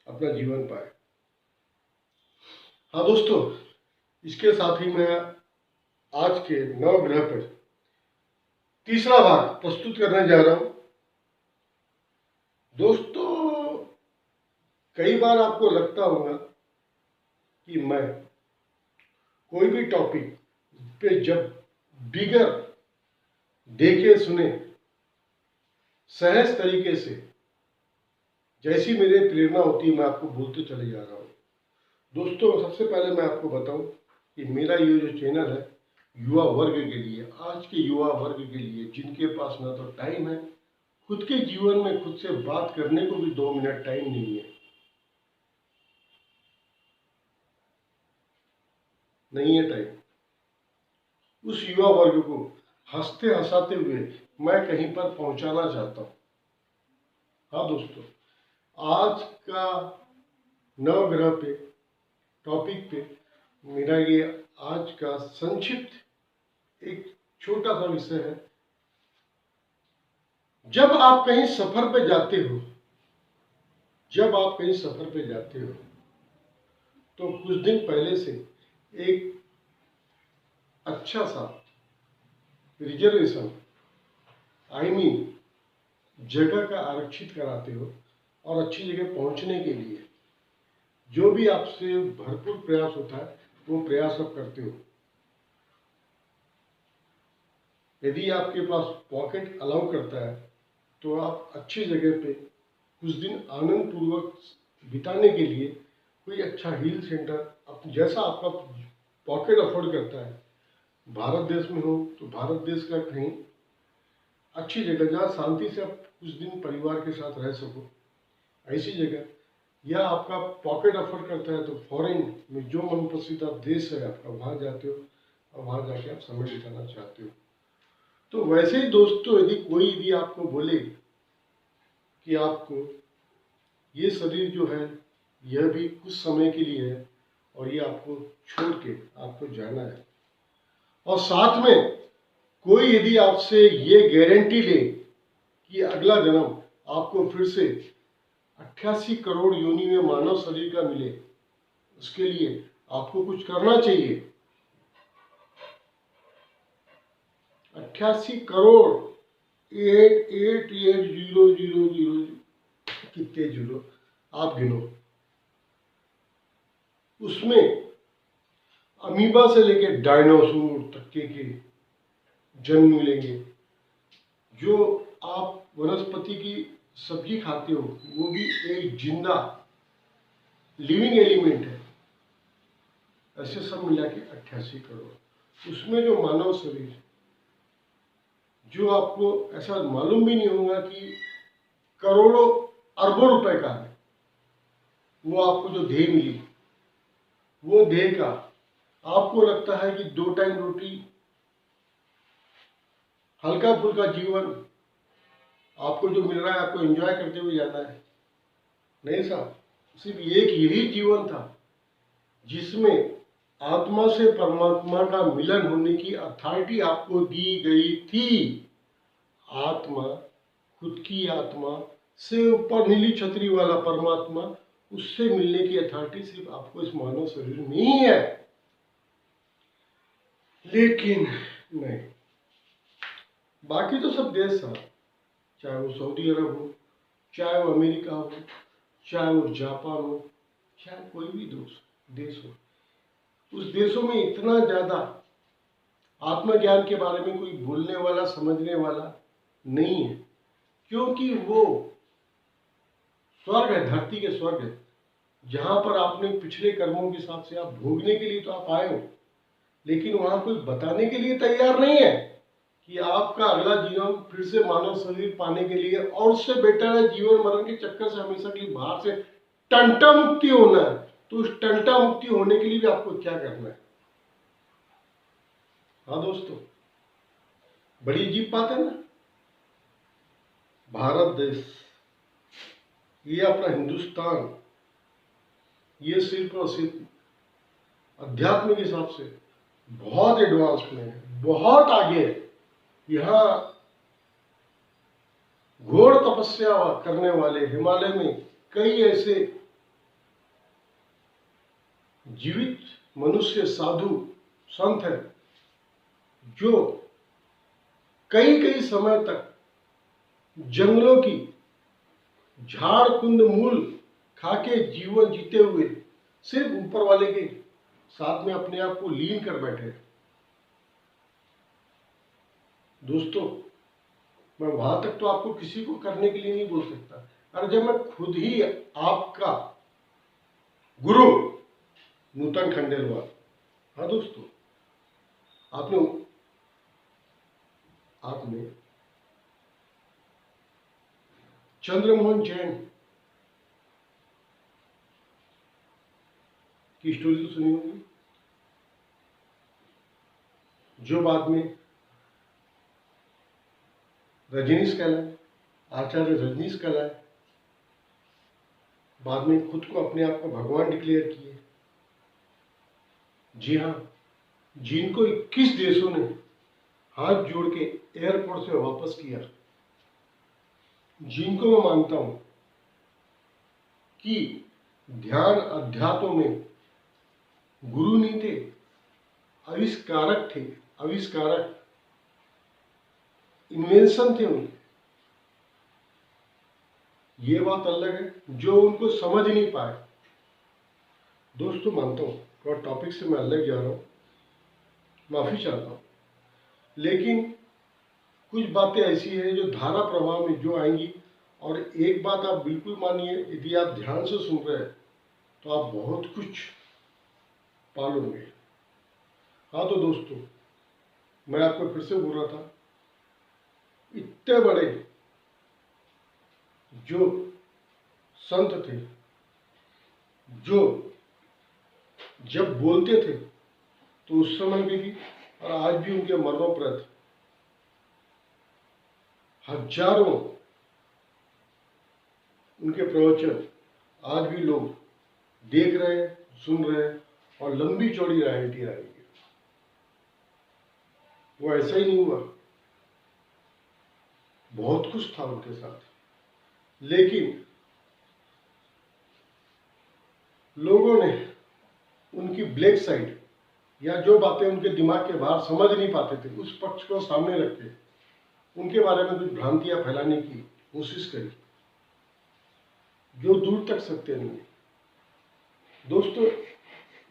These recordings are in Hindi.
अपना जीवन पाए। हाँ दोस्तों, इसके साथ ही मैं आज के नवग्रह पर तीसरा भाग प्रस्तुत करने जा रहा हूं। दोस्तों, कई बार आपको लगता होगा कि मैं कोई भी टॉपिक पे जब बिगर देखे सुने सहज तरीके से जैसी मेरी प्रेरणा होती है मैं आपको बोलते चले जा रहा हूँ। दोस्तों, सबसे पहले मैं आपको बताऊं कि मेरा ये जो चैनल है युवा वर्ग के लिए, आज के युवा वर्ग के लिए जिनके पास ना तो टाइम है, खुद के जीवन में खुद से बात करने को भी 2 मिनट टाइम नहीं है, टाइम, उस युवा वर्ग को हंसते हंसाते हुए मैं कहीं पर पहुंचाना चाहता हूं। हाँ दोस्तों, आज का नवग्रह पे टॉपिक पे मेरा ये आज का संक्षिप्त एक छोटा सा विषय है। जब आप कहीं सफर पे जाते हो, तो कुछ दिन पहले से एक अच्छा सा रिजर्वेशन जगह का आरक्षित कराते हो और अच्छी जगह पहुंचने के लिए जो भी आपसे भरपूर प्रयास होता है वो प्रयास आप करते हो। यदि आपके पास पॉकेट अलाउ करता है तो आप अच्छी जगह पे कुछ दिन आनंद पूर्वक बिताने के लिए कोई अच्छा हिल सेंटर जैसा आपका पॉकेट अफोर्ड करता है, भारत देश में हो तो भारत देश का कहीं अच्छी जगह जहाँ शांति से आप कुछ दिन परिवार के साथ रह सको, ऐसी जगह, या आपका पॉकेट अफोर्ड करता है तो फॉरेन में जो मनपसंदीदा देश है आपका वहाँ जाते हो और वहाँ जाके आप समय बिताना चाहते हो। तो वैसे ही दोस्तों, यदि आपको बोले कि आपको ये शरीर जो है यह भी कुछ समय के लिए है और ये आपको छोड़ के आपको जाना है, और साथ में कोई यदि आपसे ये गारंटी ले कि अगला जन्म आपको फिर से 88 करोड़ योनि में मानव शरीर का मिले, उसके लिए आपको कुछ करना चाहिए। 88 करोड़ 888000 कितने जीरो आप गिनो, उसमें अमीबा से लेके डायनासोर तक के जन्म मिलेंगे। जो आप वनस्पति की सब्जी खाते हो वो भी एक जिंदा लिविंग एलिमेंट है। ऐसे सब मिला के 88 करोड़, उसमें जो मानव शरीर जो आपको ऐसा मालूम भी नहीं होगा कि करोड़ों अरबों रुपए का है, वो आपको जो देह मिली, वो देह का आपको लगता है कि 2 टाइम रोटी, हल्का फुल्का जीवन आपको जो मिल रहा है आपको एंजॉय करते हुए जाना है। नहीं साहब, सिर्फ एक यही जीवन था जिसमें आत्मा से परमात्मा का मिलन होने की अथॉरिटी आपको दी गई थी। आत्मा, खुद की आत्मा से ऊपर नीली छतरी वाला परमात्मा, उससे मिलने की अथॉरिटी सिर्फ आपको इस मानव शरीर में ही है। लेकिन नहीं, बाकी तो सब देश है, चाहे वो सऊदी अरब हो, चाहे वो अमेरिका हो, चाहे वो जापान हो, चाहे कोई भी देश हो, उस देशों में इतना ज्यादा आत्मज्ञान के बारे में कोई बोलने वाला, समझने वाला नहीं है, क्योंकि वो स्वर्ग है, धरती के स्वर्ग है, जहां पर आपने पिछले कर्मों के हिसाब से आप भोगने के लिए तो आप आए हो, लेकिन वहां कोई बताने के लिए तैयार नहीं है कि आपका अगला जीवन फिर से मानव शरीर पाने के लिए और उससे बेटर है जीवन मरण के चक्कर से हमेशा के लिए बाहर से टंटा मुक्ति होना है। तो उस टंटा मुक्ति होने के लिए भी आपको क्या करना है? हाँ दोस्तों, बड़ी अजीब बात है ना। भारत देश, ये अपना हिंदुस्तान, ये सिर्फ और सिर्फ अध्यात्म के हिसाब से बहुत एडवांस में है, बहुत आगे है। यहाँ घोर तपस्या करने वाले, हिमालय में कई ऐसे जीवित मनुष्य साधु संत है जो कई कई समय तक जंगलों की झाड़ कुंद मूल खाके जीवन जीते हुए सिर्फ ऊपर वाले के साथ में अपने आप को लीन कर बैठे। दोस्तों, मैं वहां तक तो आपको किसी को करने के लिए नहीं बोल सकता, अरे जब मैं खुद ही आपका गुरु नूतन खंडेलवाल, हाँ दोस्तों, आपने चंद्रमोहन जैन की स्टोरी तो सुनी होगी, जो बाद में रजनीश कहलाए, आचार्य रजनीश कहलाए, बाद में खुद को अपने आप को भगवान डिक्लेयर किए। जी हाँ, जिनको 21 देशों ने हाथ जोड़ के एयरपोर्ट से वापस किया, जिनको मैं मानता हूं कि ध्यान अध्यात्म में गुरु नहीं थे, आविष्कारक थे, आविष्कारक इन्वेंशन थे उनके। ये बात अलग है जो उनको समझ नहीं पाए। दोस्तों, मानता हूं थोड़ा टॉपिक से मैं अलग जा रहा हूं, माफी चाहता हूं, लेकिन कुछ बातें ऐसी हैं जो धारा प्रवाह में जो आएंगी, और एक बात आप बिल्कुल मानिए, यदि आप ध्यान से सुन रहे हैं तो आप बहुत कुछ पालोगे। हाँ तो दोस्तों, मैं आपको फिर से बोल रहा था, इतने बड़े जो संत थे, जो जब बोलते थे तो उस समय भी और आज भी उनके मरणोपरांत हजारों उनके प्रवचन आज भी लोग देख रहे हैं, सुन रहे हैं, और लंबी चौड़ी रॉयल्टी आ रही है। वो ऐसा ही नहीं हुआ, बहुत कुछ था उनके साथ, लेकिन लोगों ने उनकी ब्लैक साइड या जो बातें उनके दिमाग के बाहर समझ नहीं पाते थे, उस पक्ष को सामने रख के उनके बारे में कुछ भ्रांतियां फैलाने की कोशिश करी, जो दूर तक सत्य नहीं है। दोस्तों,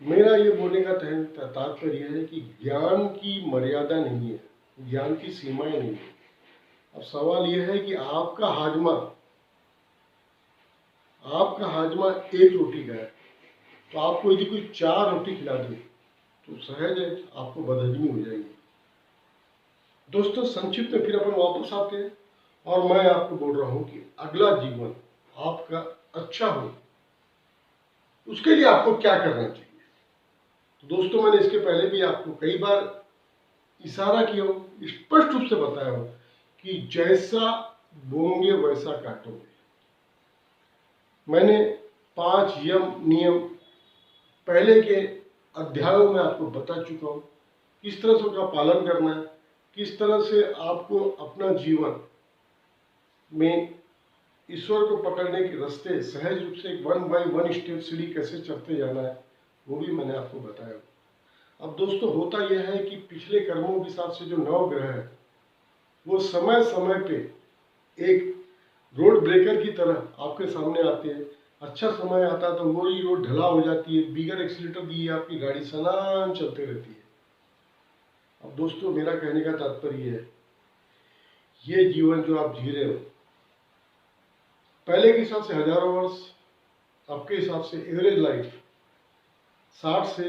मेरा ये बोलने का तात्पर्य है कि ज्ञान की मर्यादा नहीं है, ज्ञान की सीमाएं नहीं है। अब सवाल यह है कि आपका हाजमा एक रोटी का है, तो आपको यदि कोई 4 रोटी खिला दे तो सहज है आपको बदहजमी हो जाएगी। दोस्तों, संक्षिप्त में फिर अपन वापस आते हैं, और मैं आपको बोल रहा हूं कि अगला जीवन आपका अच्छा हो, उसके लिए आपको क्या करना चाहिए। तो दोस्तों, मैंने इसके पहले भी आपको कई बार इशारा किया हो, स्पष्ट रूप से बताया हो कि जैसा बोओगे वैसा काटोगे। मैंने 5 नियम पहले के अध्यायों में आपको बता चुका हूं, किस तरह से उनका पालन करना है, किस तरह से आपको अपना जीवन में ईश्वर को पकड़ने के रास्ते सहज रूप से 1 बाय 1 स्टेप सीढ़ी कैसे चढ़ते जाना है, वो भी मैंने आपको बताया। अब दोस्तों, होता यह है कि पिछले कर्मों के हिसाब से जो 9 ग्रह है वो समय समय पे एक रोड ब्रेकर की तरह आपके सामने आते हैं। अच्छा समय आता है तो वही रोड ढला हो जाती है, बिगर एक्सीलेटर दिए आपकी गाड़ी सलाम चलते रहती है। अब दोस्तों, मेरा कहने का तात्पर्य है, ये जीवन जो आप जी रहे हो, पहले के हिसाब से हजारों वर्ष, आपके हिसाब से एवरेज लाइफ 60 से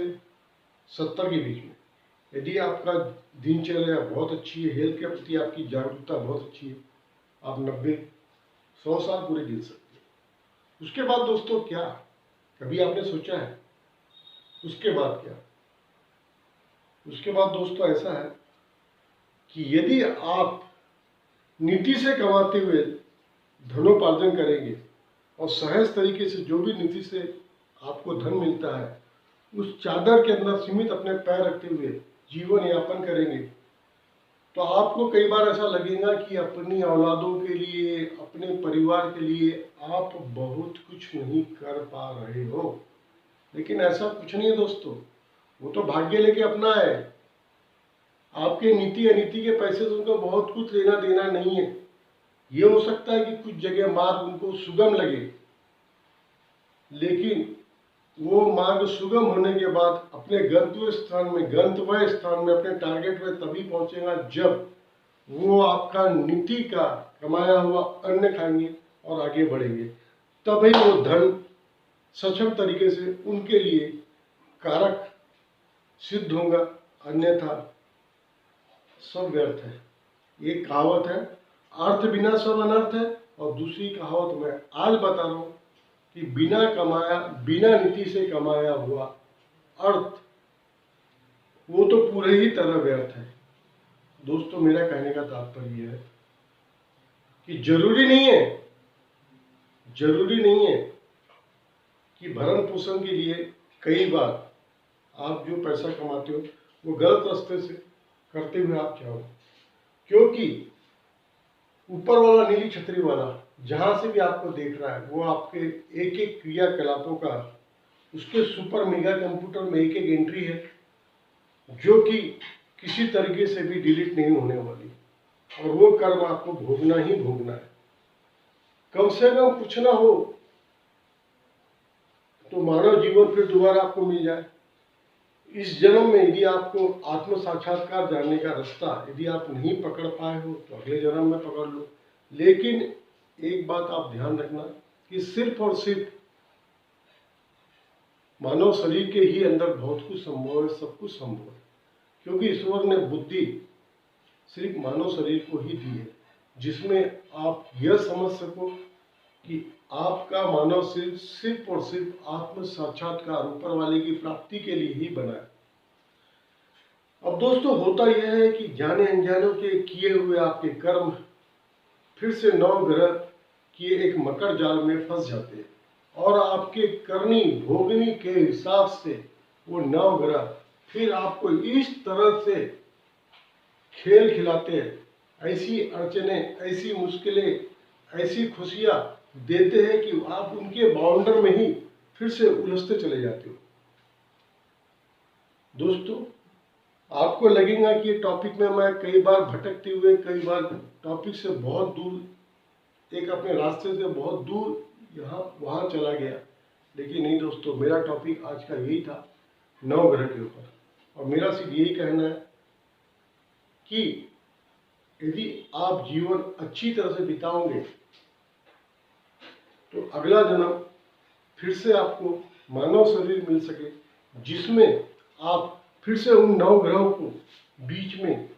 70 के बीच में, यदि आपका दिनचर्या बहुत अच्छी है, हेल्थ के प्रति आपकी जागरूकता बहुत अच्छी है, आप 90-100 साल पूरे जी सकते हैं। उसके बाद दोस्तों क्या, कभी आपने सोचा है उसके बाद क्या? उसके बाद दोस्तों ऐसा है कि यदि आप नीति से कमाते हुए धनोपार्जन करेंगे और सहज तरीके से जो भी नीति से आपको धन मिलता है उस चादर के अंदर सीमित अपने पैर रखते हुए जीवन यापन करेंगे, तो आपको कई बार ऐसा लगेगा कि अपनी औलादों के लिए, अपने परिवार के लिए आप बहुत कुछ नहीं कर पा रहे हो। लेकिन ऐसा कुछ नहीं है दोस्तों, वो तो भाग्य लेके अपना है। आपके नीति अनीति के पैसे से उनको बहुत कुछ लेना देना नहीं है। ये हो सकता है कि कुछ जगह मार्ग उनको सुगम लगे, लेकिन वो मार्ग सुगम होने के बाद अपने गंतव्य स्थान में अपने टारगेट में तभी पहुंचेगा जब वो आपका नीति का कमाया हुआ अन्न खाएंगे और आगे बढ़ेंगे। तभी वो धन सक्षम तरीके से उनके लिए कारक सिद्ध होगा, अन्यथा सब व्यर्थ है। ये कहावत है, अर्थ बिना सब अनर्थ है। और दूसरी कहावत मैं आज बता रहा हूं कि बिना नीति से कमाया हुआ अर्थ वो तो पूरे ही तरह व्यर्थ है। दोस्तों, मेरा कहने का तात्पर्य है कि जरूरी नहीं है कि भरण पोषण के लिए कई बार आप जो पैसा कमाते हो वो गलत रास्ते से करते हुए आप जाओ, क्योंकि ऊपर वाला नीली छतरी वाला जहां से भी आपको देख रहा है वो आपके एक एक क्रियाकलापों का उसके सुपर मेगा कंप्यूटर में एक एक एंट्री है, जो कि किसी तरीके से भी डिलीट नहीं होने वाली, और वो कर्म आपको भोगना ही भोगना है। कम से कम कुछ ना हो तो मानव जीवन फिर दोबारा आपको मिल जाए। इस जन्म में यदि आपको आत्म साक्षात्कार जानने का रास्ता यदि आप नहीं पकड़ पाए हो तो अगले जन्म में पकड़ लो। लेकिन एक बात आप ध्यान रखना कि सिर्फ और सिर्फ मानव शरीर के ही अंदर बहुत कुछ संभव है, सब कुछ संभव है, क्योंकि ईश्वर ने बुद्धि सिर्फ मानव शरीर को ही दी है, जिसमें आप यह समझ सको कि आपका मानव शरीर सिर्फ और सिर्फ आत्म साक्षात्कार ऊपर वाले की प्राप्ति के लिए ही बना है। अब दोस्तों, होता यह है कि जाने अनजानों के किए हुए आपके कर्म फिर से नौ ग्रह किए एक मकर जाल में फंस जाते हैं, और आपके करनी भोगनी के हिसाब से वो नौ ग्रह फिर आपको इस तरह से खेल खिलाते हैं, ऐसी अड़चने, ऐसी मुश्किलें, ऐसी खुशियां देते हैं कि आप उनके बाउंडर में ही फिर से उलझते चले जाते हो। दोस्तों, आपको लगेगा कि ये टॉपिक में मैं कई बार भटकते हुए, कई बार टॉपिक से बहुत दूर, एक अपने रास्ते से बहुत दूर यहाँ वहाँ चला गया, लेकिन नहीं दोस्तों, मेरा टॉपिक आज का यही था, नवग्रह के ऊपर। और मेरा सिर्फ यही कहना है कि यदि आप जीवन अच्छी तरह से बिताओगे तो अगला जन्म फिर से आपको मानव शरीर मिल सके, जिसमें आप फिर से उन नौ ग्रहों को बीच में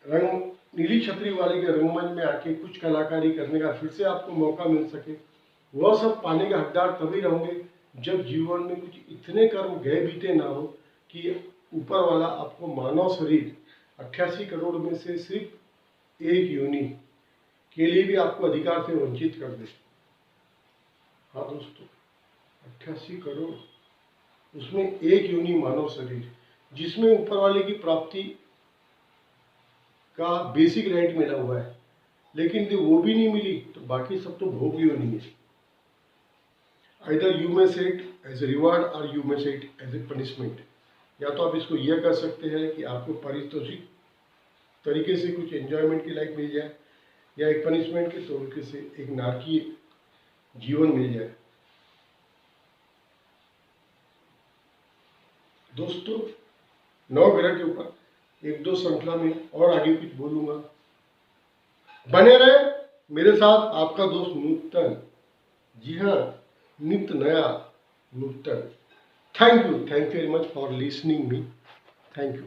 रंग नीली छतरी वाले के रंगमंच में आके कुछ कलाकारी करने का फिर से आपको मौका मिल सके। वह सब पाने का हकदार तभी रहोगे जब जीवन में कुछ इतने कर्म गए बीते ना हो कि ऊपर वाला आपको मानव शरीर 88 करोड़ में से सिर्फ एक योनि के लिए भी आपको अधिकार से वंचित कर दे। हाँ दोस्तों, 88 करोड़, उसमें एक योनि मानव शरीर, जिसमें ऊपर वाले की प्राप्ति का बेसिक राइट मिला हुआ है, लेकिन यदि वो भी नहीं मिली तो बाकी सब तो भोग योनि है। आइदर यू मे से इट एज ए रिवार्ड और यू मे से इट एज ए पनिशमेंट। या तो आप इसको यह कर सकते हैं कि आपको पारितोषिक तरीके से कुछ एंजॉयमेंट की लाइफ मिल जाए, या एक पनिशमेंट के तरीके से एक नारकीय जीवन मिल जाए। दोस्तों, नौ ग्रह के ऊपर एक दो श्रृंखला में और आगे कुछ बोलूंगा। बने रहे मेरे साथ, आपका दोस्त नूतन। जी हाँ, नित्य नया नूतन। Thank you very much for listening me. Thank you.